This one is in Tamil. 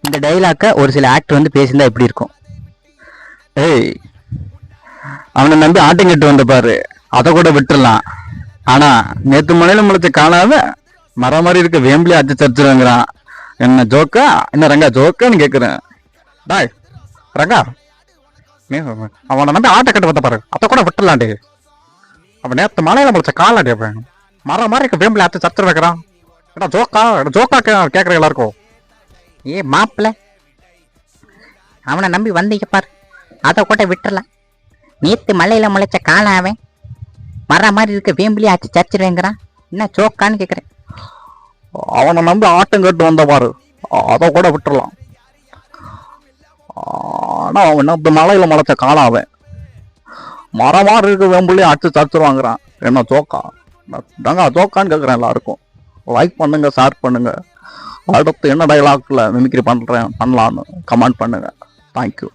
இந்த டைலாக்கை ஒரு சில ஆக்டர் வந்து பேசியிருந்தா எப்படி இருக்கும்? ஏய், அவனை நம்பி ஆட்டம் கட்டு வந்த பாரு, அதை கூட விட்டுறலாம். ஆனா நேத்து மலையில முளைச்ச காணாத மரம் மாதிரி இருக்க வேம்பிலே அச்சு தரிச்சிருங்கிறான். என்ன ஜோக்கா? என்ன ரங்கா ஜோக்கான்னு கேக்குறேன். டாய் ரங்கா, நீ அவனை நம்பி ஆட்டை கட்டு வந்த பாரு, அதை கூட விட்டுலாண்டே. அவன் நேத்து மலையில முளைச்ச காலாடி மரம் மாதிரி இருக்க வேம்பிலே அச்சு தரிச்சு வைக்கிறான். ஏன்னா ஜோக்கா ஜோக்கா கேட்குற எல்லாருக்கும். ஏ மாப்பிள்ள, அவனை நம்பி வந்தீங்க பாரு, அதை கூட விட்டுறலாம். நேற்று மலையில் முளைச்ச காளாவன் மர மாதிரி இருக்க வேம்பிலி ஆச்சு சர்ச்சிருவேங்கிறான். என்ன சோக்கான்னு கேட்குறேன். அவனை நம்பி ஆட்டம் கட்டு வந்த பாரு, அதை கூட விட்டுறலாம். ஆனா அவன் இந்த மலையில முளைச்ச காளாவன் மரம் மாதிரி இருக்க வேம்பிலே அடிச்சு தரிச்சிருவாங்கிறான். என்ன ஜோக்கா? தாங்க ஜோக்கான்னு கேட்குறேன் எல்லாருக்கும். லைக் பண்ணுங்க, ஷேர் பண்ணுங்க. அடுத்து என்ன டைலாக்ல மிமிக்ரி பண்ணலான்னு கமெண்ட் பண்ணுங்க. தேங்க்யூ.